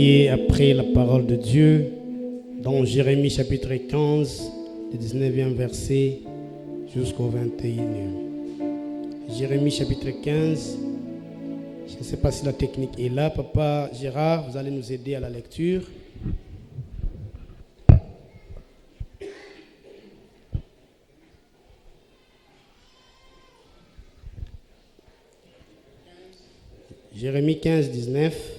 Et après la parole de Dieu, dans Jérémie chapitre 15, le 19e verset jusqu'au 21e. Jérémie chapitre 15, je ne sais pas si la technique est là. Papa Gérard, vous allez nous aider à la lecture. Jérémie 15, 19.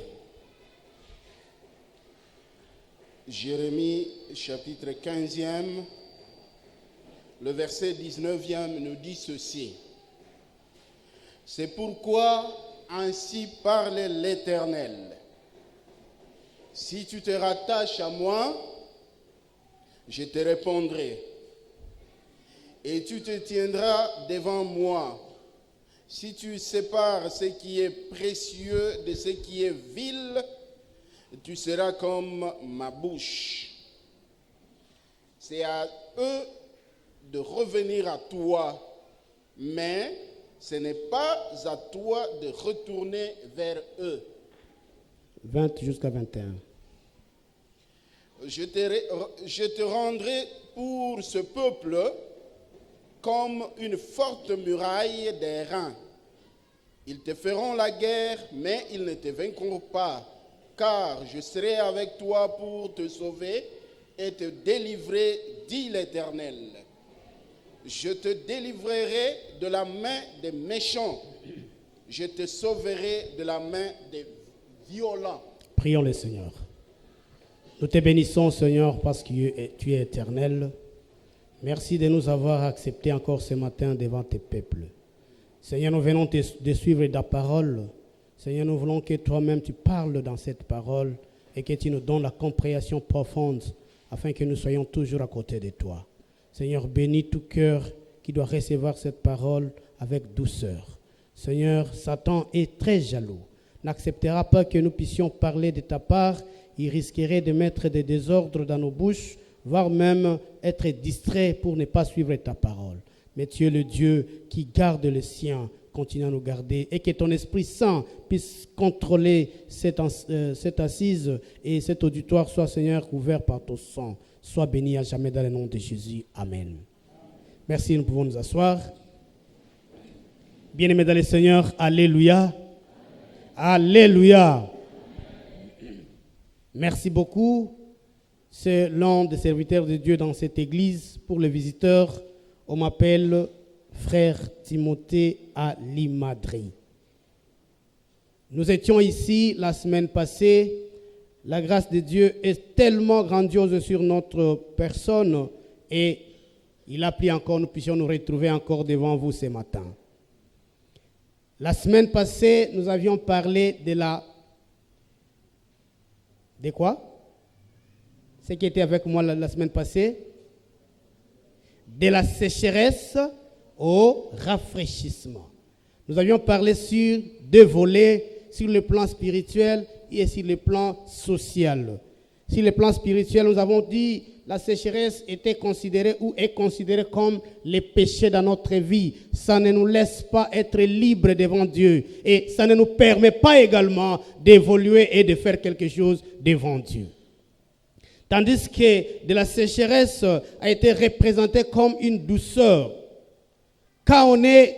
Jérémie chapitre 15e, le verset 19e nous dit ceci. C'est pourquoi ainsi parle l'Éternel. Si tu te rattaches à moi, je te répondrai. Et tu te tiendras devant moi. Si tu sépares ce qui est précieux de ce qui est vil, tu seras comme ma bouche. C'est à eux de revenir à toi, mais ce n'est pas à toi de retourner vers eux. 20 jusqu'à 21. Je te rendrai pour ce peuple comme une forte muraille des reins. Ils te feront la guerre, mais ils ne te vaincront pas, car je serai avec toi pour te sauver et te délivrer, dit l'Éternel. Je te délivrerai de la main des méchants. Je te sauverai de la main des violents. Prions le Seigneur. Nous te bénissons, Seigneur, parce que tu es éternel. Merci de nous avoir acceptés encore ce matin devant tes peuples. Seigneur, nous venons de suivre ta parole. Seigneur, nous voulons que toi-même tu parles dans cette parole et que tu nous donnes la compréhension profonde afin que nous soyons toujours à côté de toi. Seigneur, bénis tout cœur qui doit recevoir cette parole avec douceur. Seigneur, Satan est très jaloux. N'acceptera pas que nous puissions parler de ta part. Il risquerait de mettre des désordres dans nos bouches, voire même être distrait pour ne pas suivre ta parole. Mais tu es le Dieu qui garde le sien. Continue à nous garder et que ton Esprit Saint puisse contrôler cette assise et cet auditoire soit, Seigneur, couvert par ton sang. Sois béni à jamais dans le nom de Jésus. Amen. Merci, nous pouvons nous asseoir. Bien-aimés dans le Seigneur, alléluia. Alléluia. Merci beaucoup. C'est l'un des serviteurs de Dieu dans cette église. Pour les visiteurs, on m'appelle Frère Timothée à Limadri. Nous étions ici la semaine passée. La grâce de Dieu est tellement grandiose sur notre personne et il a plu encore, nous puissions nous retrouver encore devant vous ce matin. La semaine passée, nous avions parlé de quoi? Ce qui était avec moi la semaine passée? De la sécheresse au rafraîchissement. Nous avions parlé sur deux volets, sur le plan spirituel et sur le plan social. Sur le plan spirituel, nous avons dit la sécheresse était considérée ou est considérée comme les péchés dans notre vie. Ça ne nous laisse pas être libres devant Dieu et ça ne nous permet pas également d'évoluer et de faire quelque chose devant Dieu. Tandis que de la sécheresse a été représentée comme une douceur. Quand on est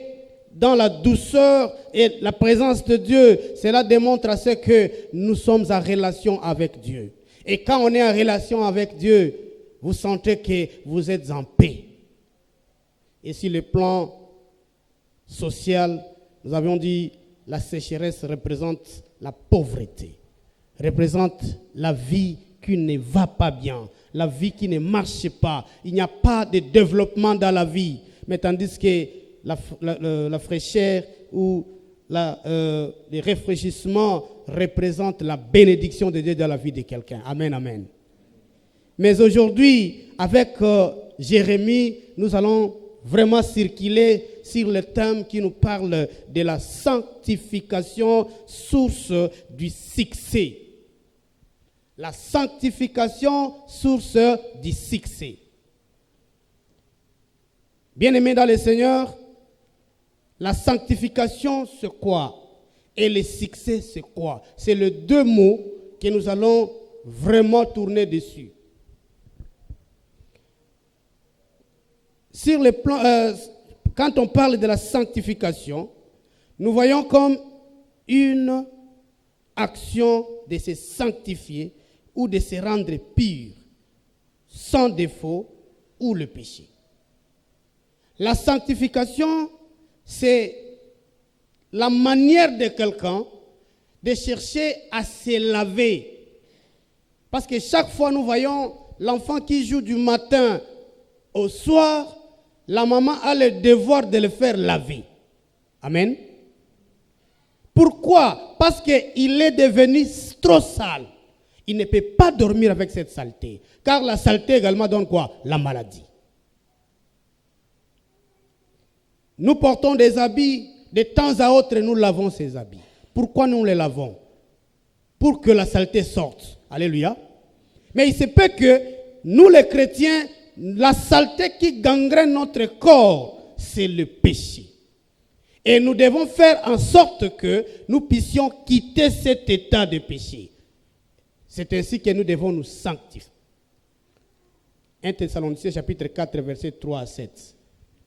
dans la douceur et la présence de Dieu, cela démontre à ce que nous sommes en relation avec Dieu. Et quand on est en relation avec Dieu, vous sentez que vous êtes en paix. Et sur le plan social, nous avions dit la sécheresse représente la pauvreté, représente la vie qui ne va pas bien, la vie qui ne marche pas. Il n'y a pas de développement dans la vie. Mais tandis que la fraîcheur ou le rafraîchissement représente la bénédiction de Dieu dans la vie de quelqu'un. Amen, amen. Mais aujourd'hui, avec Jérémie, nous allons vraiment circuler sur le thème qui nous parle de la sanctification, source du succès. La sanctification, source du succès. Bien-aimés dans le Seigneur, la sanctification, c'est quoi? Et le succès, c'est quoi? C'est les deux mots que nous allons vraiment tourner dessus. Sur le plan, quand on parle de la sanctification, nous voyons comme une action de se sanctifier ou de se rendre pur, sans défaut ou le péché. La sanctification, c'est la manière de quelqu'un de chercher à se laver. Parce que chaque fois nous voyons l'enfant qui joue du matin au soir, la maman a le devoir de le faire laver. Amen. Pourquoi? Parce qu'il est devenu trop sale. Il ne peut pas dormir avec cette saleté. Car la saleté également donne quoi? La maladie. Nous portons des habits, de temps à autre nous lavons ces habits. Pourquoi nous les lavons? Pour que la saleté sorte. Alléluia. Mais il se peut que nous les chrétiens, la saleté qui gangrène notre corps, c'est le péché. Et nous devons faire en sorte que nous puissions quitter cet état de péché. C'est ainsi que nous devons nous sanctifier. 1 Thessaloniciens chapitre 4, verset 3 à 7.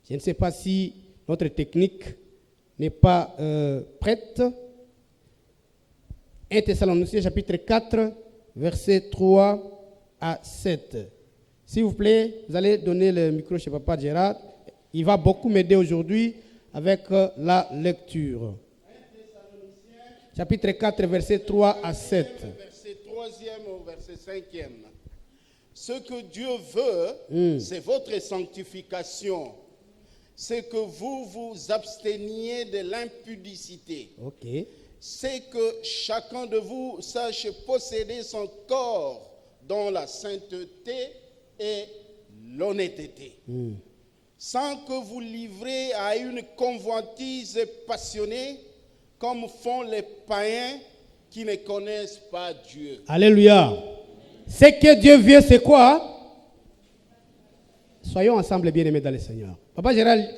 Je ne sais pas si notre technique n'est pas prête. 1 Thessaloniciens chapitre 4, verset 3 à 7. S'il vous plaît, vous allez donner le micro chez Papa Gérard. Il va beaucoup m'aider aujourd'hui avec la lecture. Chapitre 4, verset 3 à 7. Verset 3e au verset 5e. Ce que Dieu veut, c'est votre sanctification. C'est que vous vous absteniez de l'impudicité. Ok. C'est que chacun de vous sache posséder son corps dans la sainteté et l'honnêteté. Sans que vous livrez à une convoitise passionnée, comme font les païens qui ne connaissent pas Dieu. Alléluia. Ce que Dieu veut, c'est quoi? Soyons ensemble bien-aimés dans le Seigneur. Papa Gérald,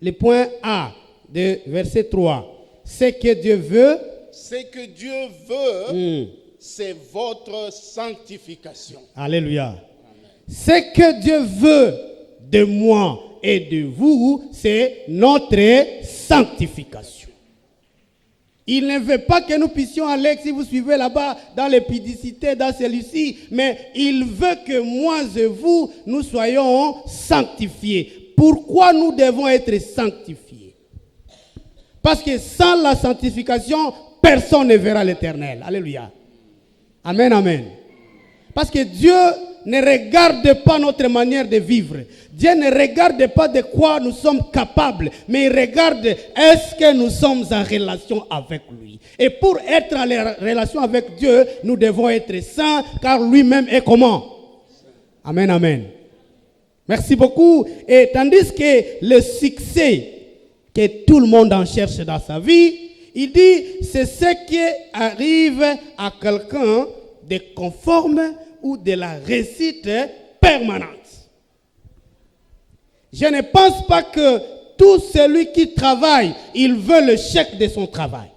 le point A de verset 3. Ce que Dieu veut. Ce que Dieu veut, c'est votre sanctification. Alléluia. Amen. Ce que Dieu veut de moi et de vous, c'est notre sanctification. Il ne veut pas que nous puissions aller, si vous suivez là-bas, dans l'épidicité, dans celui-ci, mais il veut que moi et vous, nous soyons sanctifiés. Pourquoi nous devons être sanctifiés? Parce que sans la sanctification, personne ne verra l'Éternel. Alléluia. Amen, amen. Parce que Dieu ne regarde pas notre manière de vivre. Dieu ne regarde pas de quoi nous sommes capables, mais il regarde est-ce que nous sommes en relation avec lui. Et pour être en relation avec Dieu, nous devons être saints, car lui-même est comment? Amen, amen. Merci beaucoup. Et tandis que le succès que tout le monde en cherche dans sa vie, il dit c'est ce qui arrive à quelqu'un de conforme ou de la réussite permanente. Je ne pense pas que tout celui qui travaille, il veut le chèque de son travail.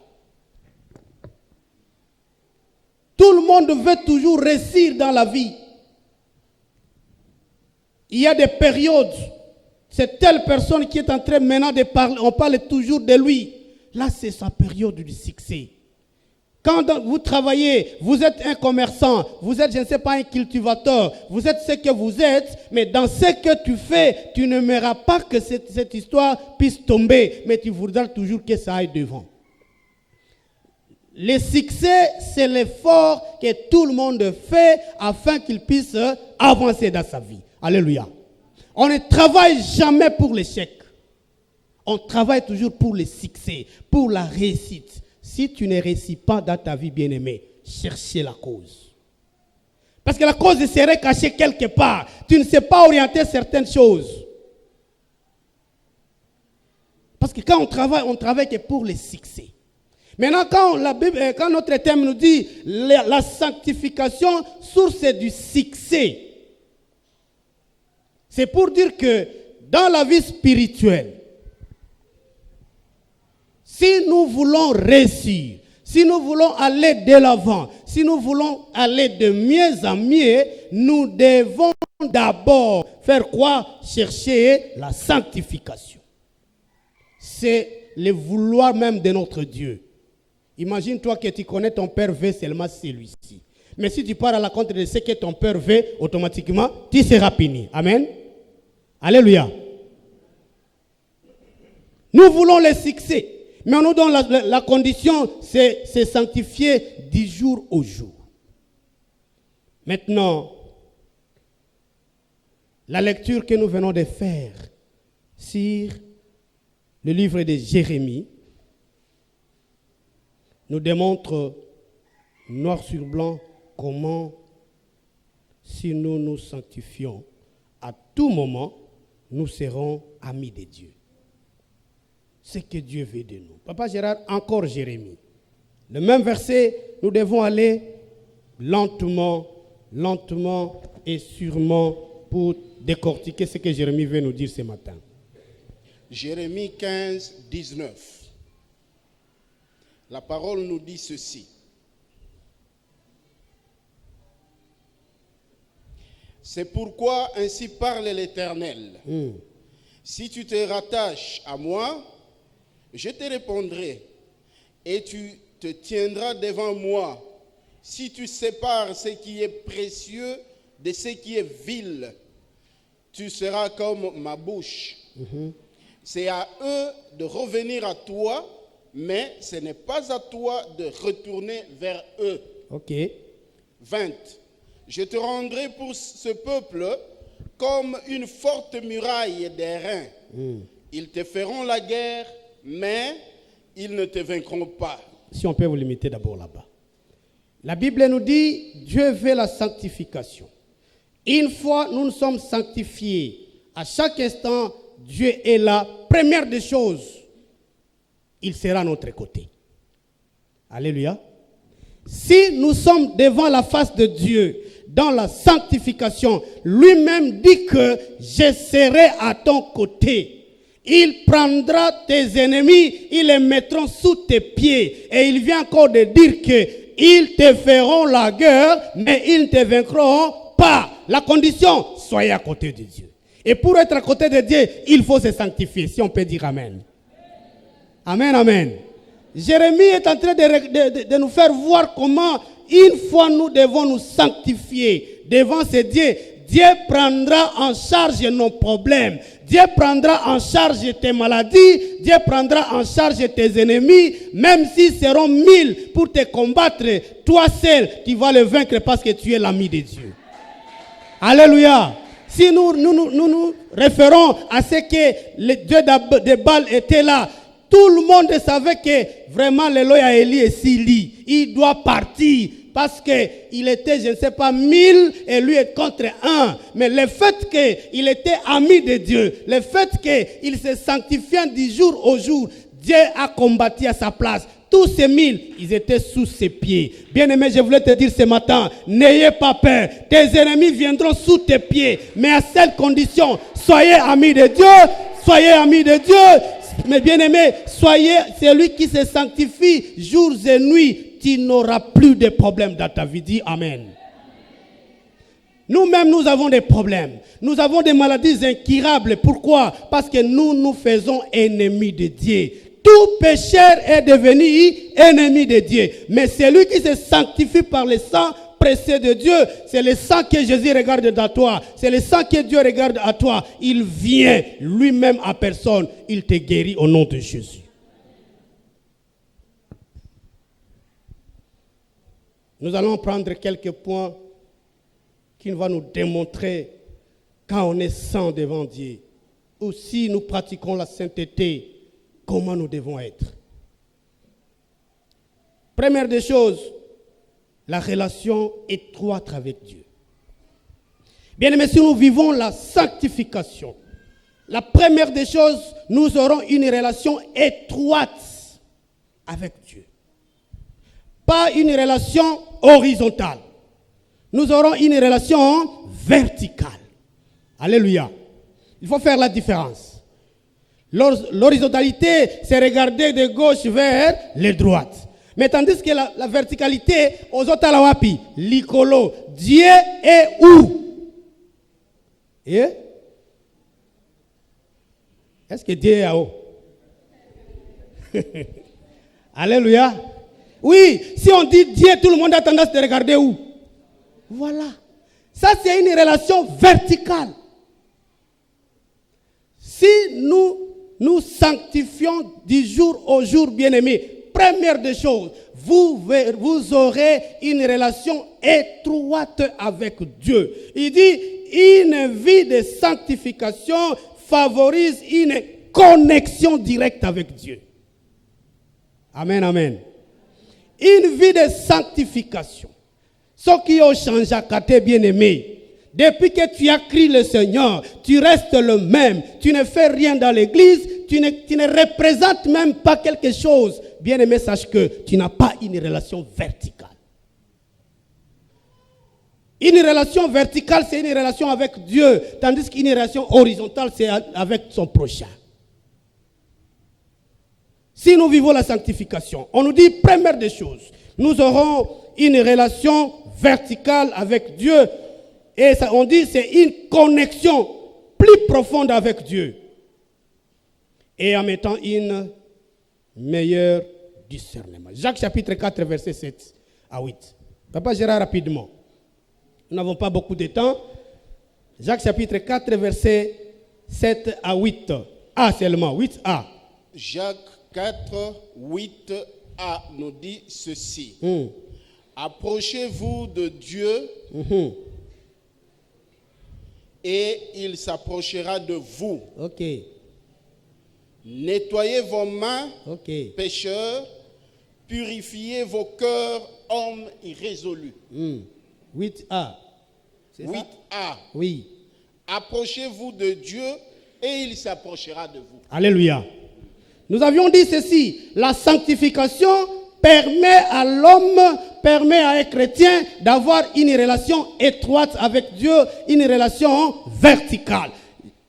Tout le monde veut toujours réussir dans la vie. Il y a des périodes, c'est telle personne qui est en train maintenant de parler, on parle toujours de lui. Là, c'est sa période du succès. Quand vous travaillez, vous êtes un commerçant, vous êtes, je ne sais pas, un cultivateur, vous êtes ce que vous êtes, mais dans ce que tu fais, tu n'aimeras pas que cette histoire puisse tomber, mais tu voudras toujours que ça aille devant. Le succès, c'est l'effort que tout le monde fait afin qu'il puisse avancer dans sa vie. Alléluia. On ne travaille jamais pour l'échec. On travaille toujours pour le succès, pour la réussite. Si tu ne réussis pas dans ta vie, bien-aimé, cherchez la cause. Parce que la cause serait cachée quelque part. Tu ne sais pas orienter certaines choses. Parce que quand on travaille que pour le succès. Maintenant, quand notre thème nous dit la sanctification, source du succès, c'est pour dire que dans la vie spirituelle, si nous voulons réussir, Si nous voulons aller de l'avant, si nous voulons aller de mieux en mieux, nous devons d'abord faire quoi? Chercher la sanctification. C'est le vouloir même de notre Dieu. Imagine-toi que tu connais ton Père veut seulement celui-ci. Mais si tu pars à la contre de ce que ton Père veut, automatiquement, tu seras puni. Amen. Alléluia. Nous voulons le succès. Mais nous donnons la condition, c'est sanctifier du jour au jour. Maintenant, la lecture que nous venons de faire sur le livre de Jérémie nous démontre noir sur blanc comment, si nous nous sanctifions, à tout moment, nous serons amis de Dieu. Ce que Dieu veut de nous. Papa Gérard, encore Jérémie. Le même verset, nous devons aller lentement, lentement et sûrement pour décortiquer ce que Jérémie veut nous dire ce matin. Jérémie 15, 19. La parole nous dit ceci. C'est pourquoi ainsi parle l'Éternel. Si tu te rattaches à moi, je te répondrai et tu te tiendras devant moi. Si tu sépares ce qui est précieux de ce qui est vil, tu seras comme ma bouche. C'est à eux de revenir à toi, mais ce n'est pas à toi de retourner vers eux. Ok. 20. Je te rendrai pour ce peuple comme une forte muraille d'airain. Ils te feront la guerre, mais ils ne te vaincront pas. Si on peut vous limiter d'abord là-bas. La Bible nous dit, Dieu veut la sanctification. Une fois nous sommes sanctifiés, à chaque instant, Dieu est là. Première des choses, il sera à notre côté. Alléluia. Si nous sommes devant la face de Dieu, dans la sanctification, lui-même dit que je serai à ton côté. Il prendra tes ennemis, ils les mettront sous tes pieds. Et il vient encore de dire que ils te feront la guerre, mais ils ne te vaincront pas. La condition, soyez à côté de Dieu. Et pour être à côté de Dieu, il faut se sanctifier, si on peut dire amen. Amen, amen. Jérémie est en train de nous faire voir comment, une fois nous devons nous sanctifier devant ce Dieu, Dieu prendra en charge nos problèmes. Dieu prendra en charge tes maladies. Dieu prendra en charge tes ennemis. Même s'ils seront 1000 pour te combattre, toi seul, tu vas le vaincre parce que tu es l'ami de Dieu. Alléluia. Si nous référons à ce que le Dieu de Baal était là, tout le monde savait que vraiment l'Eloya Eli est Sili. Il doit partir. Parce qu'il était, je ne sais pas, 1000 et lui est contre 1. Mais le fait qu'il était ami de Dieu, le fait qu'il se sanctifiait du jour au jour, Dieu a combattu à sa place. Tous ces 1000, ils étaient sous ses pieds. Bien-aimé, je voulais te dire ce matin, n'ayez pas peur. Tes ennemis viendront sous tes pieds. Mais à cette condition, soyez amis de Dieu. Soyez amis de Dieu. Mais bien-aimé, soyez celui qui se sanctifie jours et nuits. Tu n'auras plus de problèmes dans ta vie. Dis Amen. Nous-mêmes, nous avons des problèmes. Nous avons des maladies incurables. Pourquoi? Parce que nous faisons ennemis de Dieu. Tout pécheur est devenu ennemi de Dieu. Mais celui qui se sanctifie par le sang précieux de Dieu, c'est le sang que Jésus regarde dans toi. C'est le sang que Dieu regarde à toi. Il vient lui-même à personne. Il te guérit au nom de Jésus. Nous allons prendre quelques points qui vont nous démontrer quand on est saint devant Dieu. Ou si nous pratiquons la sainteté, comment nous devons être. Première des choses, la relation étroite avec Dieu. Bien aimé, si nous vivons la sanctification, la première des choses, nous aurons une relation étroite avec Dieu. Pas une relation horizontale. Nous aurons une relation verticale. Alléluia. Il faut faire la différence. L'horizontalité, c'est regarder de gauche vers la droite. Mais tandis que la verticalité, aux autres la wapi, l'icolo, Dieu est où? Et est-ce que Dieu est haut? Alléluia. Oui, si on dit Dieu, tout le monde a tendance de regarder où? Voilà. Ça, c'est une relation verticale. Si nous sanctifions du jour au jour, bien-aimés, première des choses, vous aurez une relation étroite avec Dieu. Il dit, une vie de sanctification favorise une connexion directe avec Dieu. Amen, amen. Une vie de sanctification. Ce qui a changé, à bien-aimé. Depuis que tu as crié le Seigneur, tu restes le même. Tu ne fais rien dans l'église. Tu ne représentes même pas quelque chose. Bien-aimé, sache que tu n'as pas une relation verticale. Une relation verticale, c'est une relation avec Dieu. Tandis qu'une relation horizontale, c'est avec son prochain. Si nous vivons la sanctification, on nous dit, première des choses, nous aurons une relation verticale avec Dieu. Et ça, on dit c'est une connexion plus profonde avec Dieu. Et en mettant une meilleure discernement. Jacques chapitre 4, verset 7 à 8. Papa Gérard, rapidement. Nous n'avons pas beaucoup de temps. Jacques chapitre 4, verset 7 à 8. A seulement, 8a. Jacques 4, 8a nous dit ceci. Approchez-vous de Dieu et il s'approchera de vous. Ok. Nettoyez vos mains, pécheurs, purifiez vos cœurs, hommes irrésolus. 8a. 8a. Oui. Approchez-vous de Dieu et il s'approchera de vous. Alléluia. Nous avions dit ceci, la sanctification permet à l'homme, permet à un chrétien d'avoir une relation étroite avec Dieu, une relation verticale.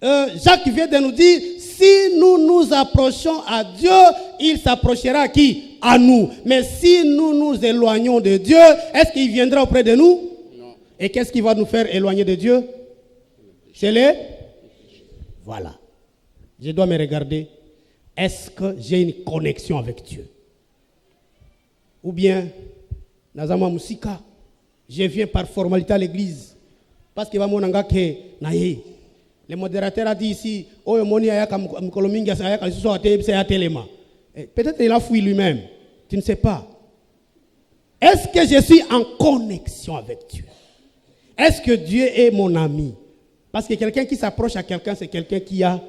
Jacques vient de nous dire, si nous nous approchons à Dieu, il s'approchera à qui? À nous. Mais si nous nous éloignons de Dieu, est-ce qu'il viendra auprès de nous? Non. Et qu'est-ce qui va nous faire éloigner de Dieu? C'est les? Voilà. Je dois me regarder. Est-ce que j'ai une connexion avec Dieu? Ou bien, Nazama Musika, je viens par formalité à l'église. Parce que le modérateur a dit ici, peut-être il a fouillé lui-même. Tu ne sais pas. Est-ce que je suis en connexion avec Dieu? Est-ce que Dieu est mon ami? Parce que quelqu'un qui s'approche à quelqu'un, c'est quelqu'un qui a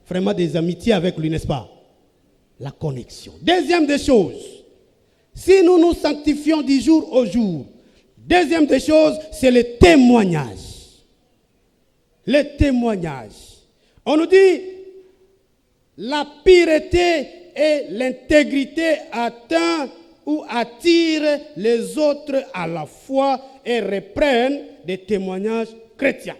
vraiment des amitiés avec lui, n'est-ce pas? La connexion. Deuxième des choses, si nous nous sanctifions du jour au jour, deuxième des choses, c'est le témoignage. Le témoignage. On nous dit, la pureté et l'intégrité atteint ou attirent les autres à la foi et reprennent des témoignages chrétiens.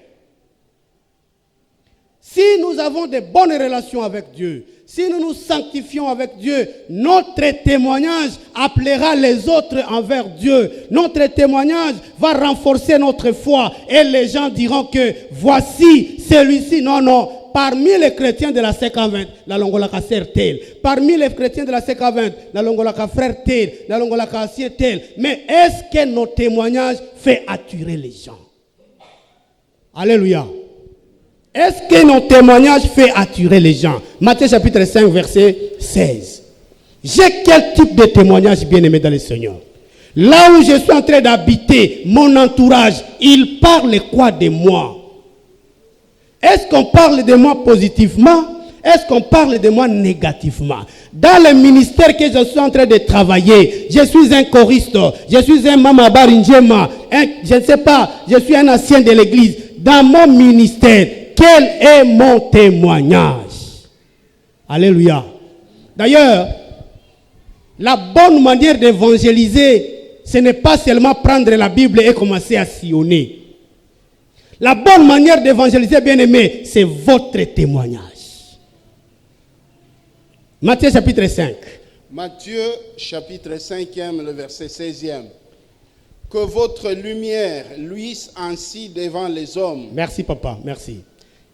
Si nous avons de bonnes relations avec Dieu, si nous nous sanctifions avec Dieu, notre témoignage appellera les autres envers Dieu. Notre témoignage va renforcer notre foi. Et les gens diront que voici celui-ci. Non. Parmi les chrétiens de la CK20, la Longolaka sœur tel. Parmi les chrétiens de la CK20, la Longolaka frère tel, la Longolaka ancien tel. Mais est-ce que nos témoignages font attirer les gens? Alléluia. Est-ce que nos témoignages font attirer les gens? Matthieu chapitre 5, verset 16. J'ai quel type de témoignage, bien-aimé dans le Seigneur? Là où je suis en train d'habiter, mon entourage, il parle quoi de moi? Est-ce qu'on parle de moi positivement? Est-ce qu'on parle de moi négativement? Dans le ministère que je suis en train de travailler, je suis un choriste, je suis un mamabar injema, je ne sais pas, je suis un ancien de l'église. Dans mon ministère, quel est mon témoignage? Alléluia. D'ailleurs, la bonne manière d'évangéliser, ce n'est pas seulement prendre la Bible et commencer à sillonner. La bonne manière d'évangéliser, bien-aimé, c'est votre témoignage. Matthieu chapitre 5. Matthieu chapitre 5e, le verset 16e. Que votre lumière luise ainsi devant les hommes. Merci papa, merci.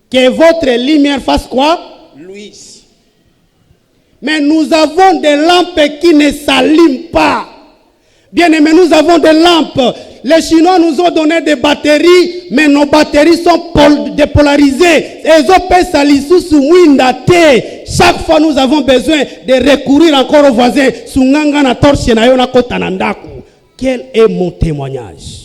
Que votre lumière fasse quoi? Luise. Mais nous avons des lampes qui ne s'allument pas. Bien aimé, nous avons des lampes. Les Chinois nous ont donné des batteries, mais nos batteries sont dépolarisées. Chaque fois, nous avons besoin de recourir encore aux voisins. Quel est mon témoignage?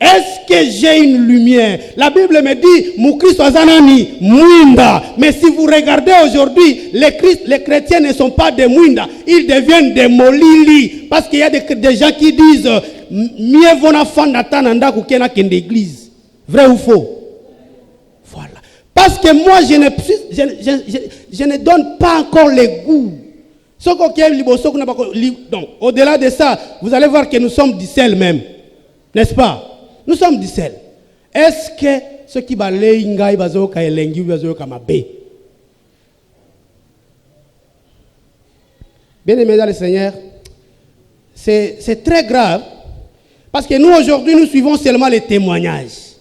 Est-ce que j'ai une lumière? La Bible me dit, Moukristo Azanani, Mouinda. Mais si vous regardez aujourd'hui, les chrétiens ne sont pas des Mouinda, ils deviennent des Molili. Parce qu'il y a des gens qui disent, mieux vaut na fanda tananda kukena kende église. Vrai ou faux? Voilà. Parce que moi, je ne donne pas encore les goûts. Donc, au-delà de ça, vous allez voir que nous sommes du sel même. N'est-ce pas? Nous sommes du sel. Est-ce que ceux qui balayent Inga, Ibazoka et Lengi, Ibazoka Mabé? Bien aimés dans le Seigneur, c'est très grave. Parce que nous, aujourd'hui, nous suivons seulement les témoignages.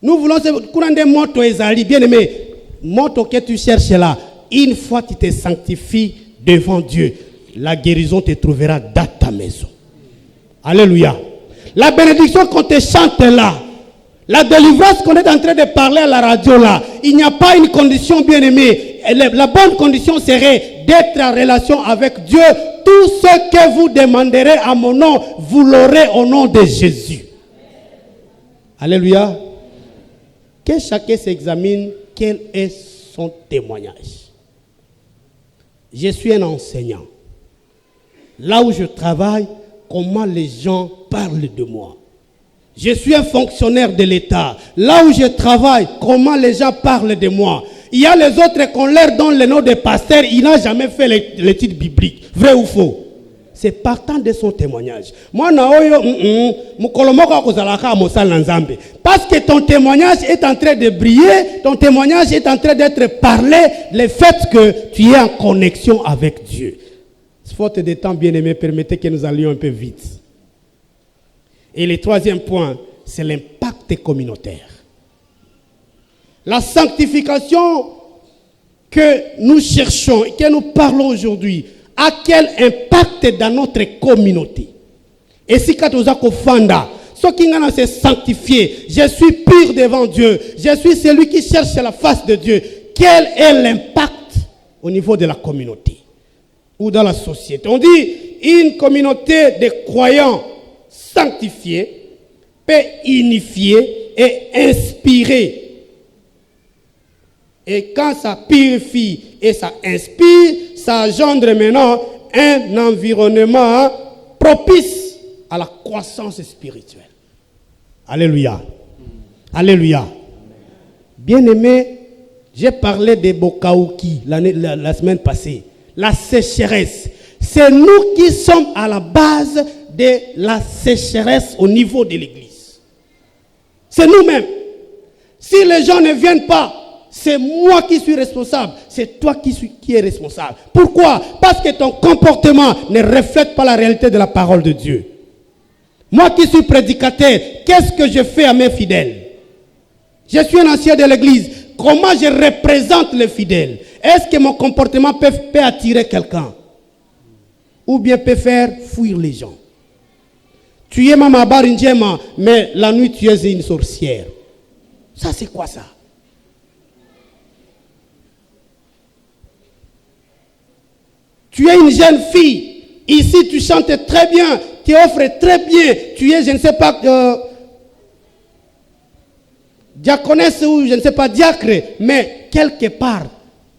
Nous voulons que des motos ezali, bien aimé, moto que tu cherches là, une fois tu te sanctifies devant Dieu, la guérison te trouvera dans ta maison. Alléluia. La bénédiction qu'on te chante là, la délivrance qu'on est en train de parler à la radio là, il n'y a pas une condition bien aimée. La bonne condition serait d'être en relation avec Dieu. Tout ce que vous demanderez à mon nom, vous l'aurez au nom de Jésus. Alléluia. Que chacun s'examine quel est son témoignage. Je suis un enseignant. Là où je travaille, comment les gens parlent de moi. Je suis un fonctionnaire de l'État. Là où je travaille, comment les gens parlent de moi. Il y a les autres qu'on leur donne le nom de pasteur, il n'a jamais fait l'étude biblique. Vrai ou faux? C'est partant de son témoignage. Moi, parce que ton témoignage est en train de briller, ton témoignage est en train d'être parlé, le fait que tu es en connexion avec Dieu. Faute de temps, bien aimé, permettez que nous allions un peu vite. Et le troisième point, c'est l'impact communautaire. La sanctification que nous cherchons et que nous parlons aujourd'hui a quel impact dans notre communauté? Et si Katozako Fanda, ce qui n'a se sanctifié, je suis pur devant Dieu, je suis celui qui cherche la face de Dieu. Quel est l'impact au niveau de la communauté ou dans la société? On dit une communauté de croyants sanctifiés peut unifier et inspirer. Et quand ça purifie et ça inspire, ça engendre maintenant un environnement propice à la croissance spirituelle. Alléluia. Alléluia. Bien-aimé, j'ai parlé de Bokaouki la semaine passée. La sécheresse. C'est nous qui sommes à la base de la sécheresse au niveau de l'église. C'est nous-mêmes. Si les gens ne viennent pas, c'est moi qui suis responsable. C'est toi qui es responsable. Pourquoi? Parce que ton comportement ne reflète pas la réalité de la parole de Dieu. Moi qui suis prédicateur, qu'est-ce que je fais à mes fidèles? Je suis un ancien de l'église. Comment je représente les fidèles? Est-ce que mon comportement peut attirer quelqu'un? Ou bien peut faire fuir les gens? Tu es Mama Barinjema, mais la nuit tu es une sorcière. Ça c'est quoi ça? Tu es une jeune fille. Ici, tu chantes très bien. Tu offres très bien. Tu es, je ne sais pas, diaconesse ou je ne sais pas, diacre. Mais quelque part,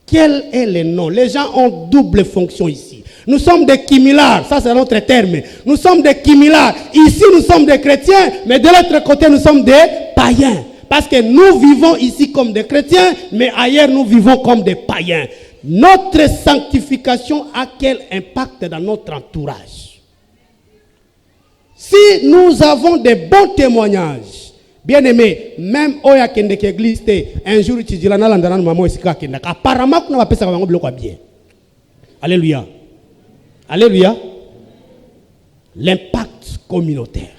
quel est le nom? Les gens ont double fonction ici. Nous sommes des kimilars. Ça, c'est notre terme. Nous sommes des kimilars. Ici, nous sommes des chrétiens. Mais de l'autre côté, nous sommes des païens. Parce que nous vivons ici comme des chrétiens. Mais ailleurs, nous vivons comme des païens. Notre sanctification a quel impact dans notre entourage? Si nous avons des bons témoignages, bien aimé, même Oya Kendeke Église, un jour tu dis la maman apparemment qu'on va passer bien. Alléluia. Alléluia. L'impact communautaire.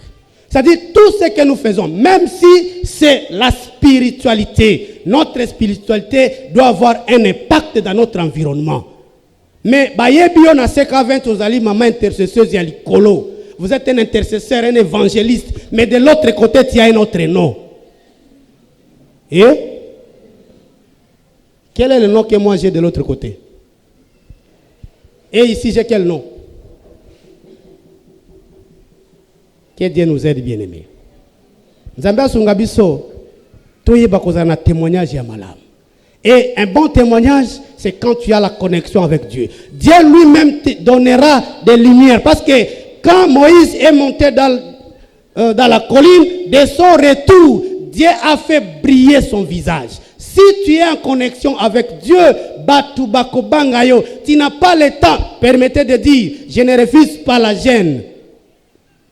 C'est-à-dire tout ce que nous faisons, même si c'est la spiritualité, notre spiritualité doit avoir un impact dans notre environnement. Mais maman intercesseuse, vous êtes un intercesseur, un évangéliste, mais de l'autre côté, il y a un autre nom. Et quel est le nom que moi j'ai de l'autre côté? Et ici, j'ai quel nom? Que Dieu nous aide, bien-aimés. Et un bon témoignage, c'est quand tu as la connexion avec Dieu. Dieu lui-même te donnera des lumières. Parce que quand Moïse est monté dans la colline, de son retour, Dieu a fait briller son visage. Si tu es en connexion avec Dieu, tu n'as pas le temps, permettez de dire, je ne refuse pas la gêne.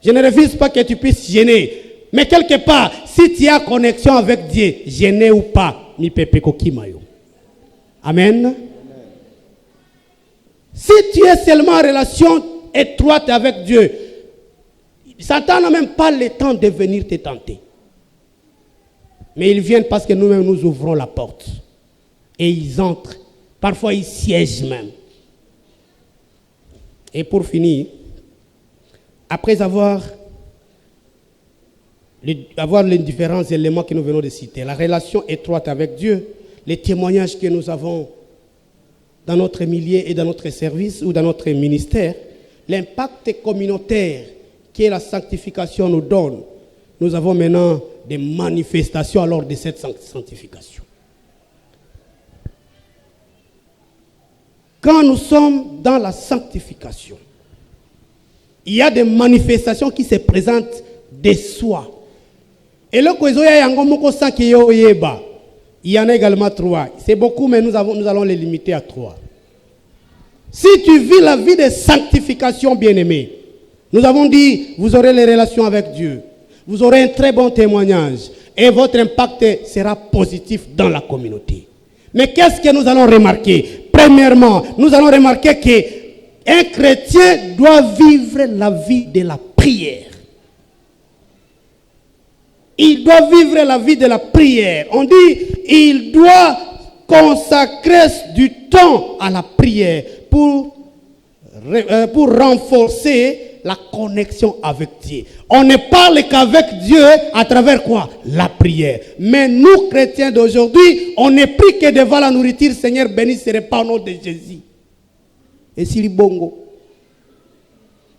Je ne refuse pas que tu puisses gêner. Mais quelque part, si tu as connexion avec Dieu, gêner ou pas, mi pepeko kimayo. Amen. Si tu es seulement en relation étroite avec Dieu, Satan n'a même pas le temps de venir te tenter. Mais ils viennent parce que nous-mêmes nous ouvrons la porte. Et ils entrent. Parfois ils siègent même. Et pour finir, après avoir les différents éléments que nous venons de citer, la relation étroite avec Dieu, les témoignages que nous avons dans notre milieu et dans notre service ou dans notre ministère, l'impact communautaire que la sanctification nous donne, nous avons maintenant des manifestations alors de cette sanctification. Quand nous sommes dans la sanctification, il y a des manifestations qui se présentent de soi. Et le il y en a également 3. C'est beaucoup, mais nous allons les limiter à 3. Si tu vis la vie de sanctification, bien-aimé, nous avons dit, vous aurez les relations avec Dieu. Vous aurez un très bon témoignage. Et votre impact sera positif dans la communauté. Mais qu'est-ce que nous allons remarquer? Premièrement, nous allons remarquer qu'un chrétien doit vivre la vie de la prière. Il doit vivre la vie de la prière. On dit, il doit consacrer du temps à la prière pour renforcer la connexion avec Dieu. On ne parle qu'avec Dieu à travers quoi? La prière. Mais nous, chrétiens d'aujourd'hui, on n'est pris que devant la nourriture. Seigneur, béni serait pas au nom de Jésus. Et si bongo.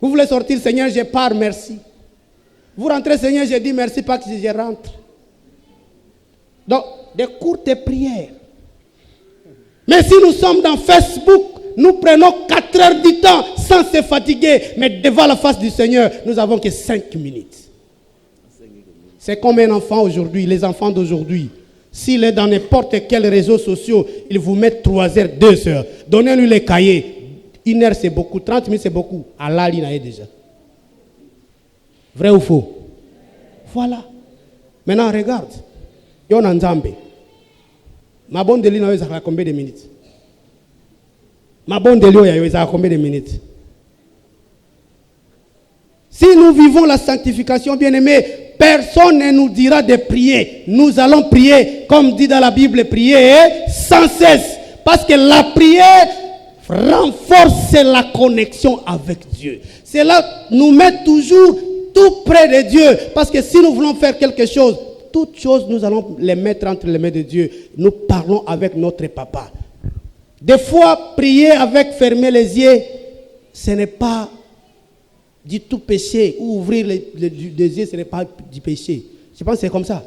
Vous voulez sortir, Seigneur, je pars, merci. Vous rentrez, Seigneur, je dis merci, pas que je rentre. Donc, des courtes prières. Mais si nous sommes dans Facebook, nous prenons 4 heures du temps sans se fatiguer. Mais devant la face du Seigneur, nous n'avons que 5 minutes. C'est comme un enfant aujourd'hui, les enfants d'aujourd'hui. S'il est dans n'importe quel réseau social, ils vous mettent 3 heures, 2 heures. Donnez-lui les cahiers. 1 heure c'est beaucoup, 30 minutes c'est beaucoup. Allah il a déjà. Vrai ou faux? Voilà. Maintenant regarde. Yon Nzambe. Ma bonne délire a combien de minutes? Ma bonne délire a combien de minutes? Si nous vivons la sanctification, bien-aimés, personne ne nous dira de prier. Nous allons prier, comme dit dans la Bible, prier sans cesse. Parce que la prière renforce la connexion avec Dieu. Cela nous met toujours tout près de Dieu. Parce que si nous voulons faire quelque chose, toutes choses, nous allons les mettre entre les mains de Dieu. Nous parlons avec notre papa. Des fois, prier avec fermer les yeux, ce n'est pas du tout péché. Ou ouvrir les yeux, ce n'est pas du péché. Je pense que c'est comme ça.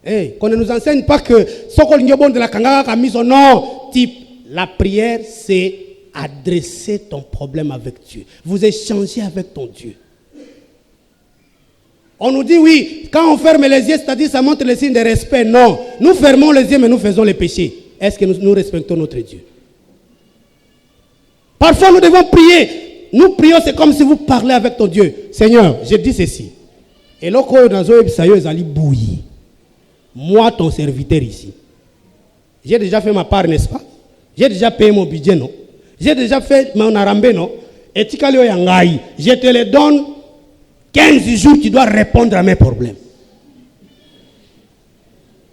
Hey, qu'on ne nous enseigne pas que de la Kangaka a mis son nom. Type, la prière, c'est adresser ton problème avec Dieu. Vous échangez avec ton Dieu. On nous dit oui, quand on ferme les yeux, c'est-à-dire ça montre le signe de respect. Non, nous fermons les yeux, mais nous faisons les péchés. Est-ce que nous respectons notre Dieu? Parfois, nous devons prier. Nous prions, c'est comme si vous parlez avec ton Dieu. Seigneur, je dis ceci. Et là, moi, ton serviteur ici, j'ai déjà fait ma part, n'est-ce pas? J'ai déjà payé mon budget, non? J'ai déjà fait mon arambe, non? Et Tikalio Yangai, je te le donne 15 jours, tu dois répondre à mes problèmes.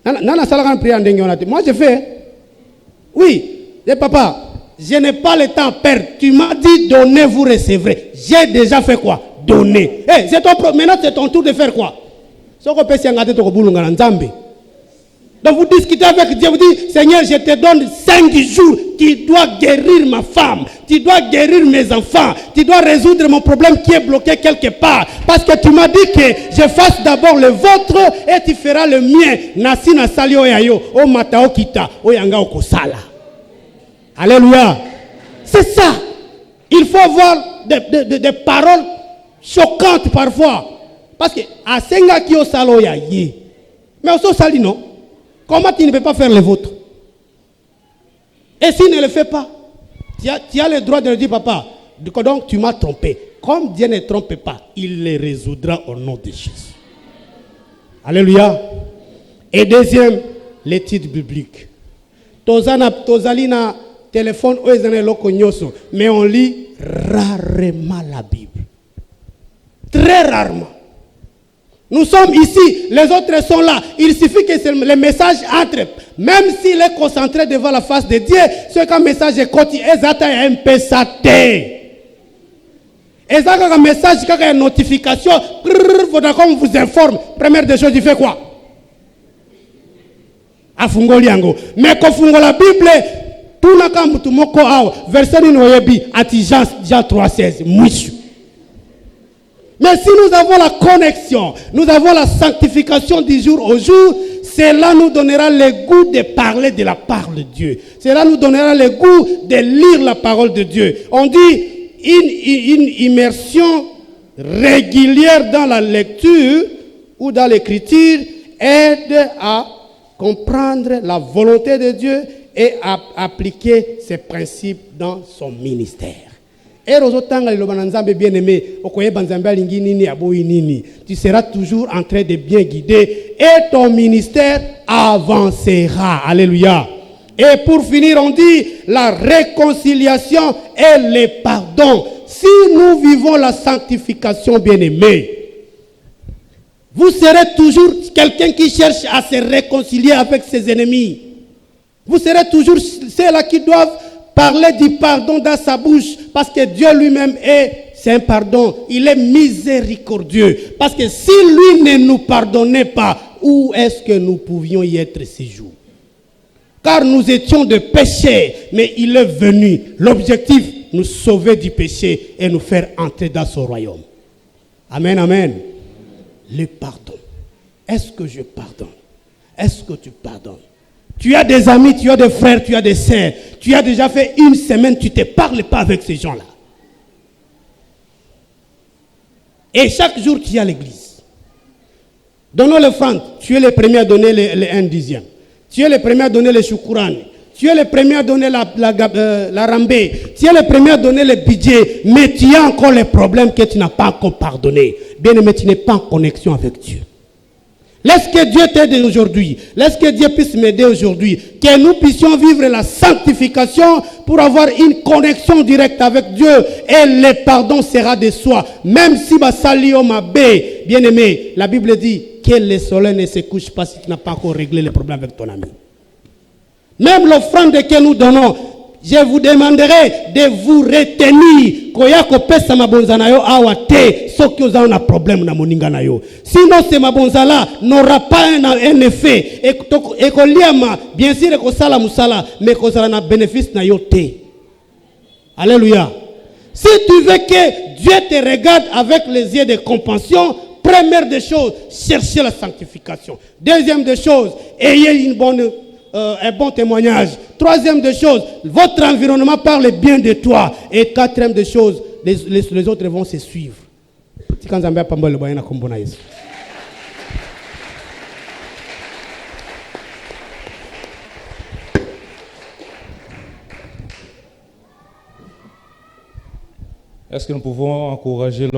Moi, je fais. Oui, papa, je n'ai pas le temps à perdre. Tu m'as dit donner, vous recevrez. J'ai déjà fait quoi? Donner. Hey, maintenant, c'est ton tour de faire quoi? Donc vous discutez avec Dieu, vous dites, Seigneur, je te donne 5 jours, tu dois guérir ma femme, tu dois guérir mes enfants, tu dois résoudre mon problème qui est bloqué quelque part. Parce que tu m'as dit que je fasse d'abord le vôtre et tu feras le mien. Nasi na sali oyayo, o matao kita, o yanga okosala. Alléluia. C'est ça. Il faut avoir des paroles choquantes parfois. Parce que à senga ki o salo ya ye. Mais au sali non. Comment tu ne peux pas faire le vôtre? Et s'il ne le fait pas, tu as le droit de le dire, papa, donc tu m'as trompé. Comme Dieu ne trompe pas, il le résoudra au nom de Jésus. Alléluia. Et deuxième, l'étude biblique. Tozalina téléphone, mais on lit rarement la Bible. Très rarement. Nous sommes ici, les autres sont là. Il suffit que le message entre. Même s'il est concentré devant la face de Dieu, ce qu'un message est côté, exactement un peu saté. Exactement un message, quand il y a une notification, il faudra qu'on vous informe. Première des choses, il fait quoi? Afungoliango. Mais quand on la Bible, tout n'a qu'à moutou moko awa. Verset n'oyebi, ati Jean 3,16. Mouichou. Mais si nous avons la connexion, nous avons la sanctification du jour au jour, cela nous donnera le goût de parler de la parole de Dieu. Cela nous donnera le goût de lire la parole de Dieu. On dit une immersion régulière dans la lecture ou dans l'écriture aide à comprendre la volonté de Dieu et à appliquer ses principes dans son ministère. Tu seras toujours en train de bien guider et ton ministère avancera. Alléluia. Et pour finir, on dit la réconciliation et le pardon. Si nous vivons la sanctification, bien-aimés, vous serez toujours quelqu'un qui cherche à se réconcilier avec ses ennemis. Vous serez toujours ceux-là qui doivent parler du pardon dans sa bouche, parce que Dieu lui-même c'est un pardon. Il est miséricordieux. Parce que si lui ne nous pardonnait pas, où est-ce que nous pouvions y être ces jours? Car nous étions de péché, mais il est venu. L'objectif, nous sauver du péché et nous faire entrer dans son royaume. Amen, amen. Le pardon. Est-ce que je pardonne? Est-ce que tu pardonnes? Tu as des amis, tu as des frères, tu as des sœurs. Tu as déjà fait une semaine, tu ne te parles pas avec ces gens-là. Et chaque jour, tu es à l'église. Donnons l'offrande. Tu es le premier à donner les 1 dixième. Tu es le premier à donner les choukourani. Tu es le premier à donner la rambée. Tu es le premier à donner le budget. Mais tu as encore les problèmes que tu n'as pas encore pardonné. Bien aimé, tu n'es pas en connexion avec Dieu. Laisse que Dieu t'aide aujourd'hui. Laisse que Dieu puisse m'aider aujourd'hui. Que nous puissions vivre la sanctification pour avoir une connexion directe avec Dieu. Et le pardon sera de soi. Même si Basalio Mabé, bien aimé, la Bible dit que le soleil ne se couche pas si tu n'as pas encore réglé les problèmes avec ton ami. Même l'offrande que nous donnons, je vous demanderai de vous retenir. Sinon, ce mabonzala n'aura pas un effet. Et bien sûr, mais un bénéfice. Alléluia. Si tu veux que Dieu te regarde avec les yeux de compassion, première des choses, cherchez la sanctification. Deuxième des choses, ayez un bon témoignage. Troisième des choses, votre environnement parle bien de toi. Et quatrième des choses, les autres vont se suivre. Est-ce que nous pouvons encourager l'homme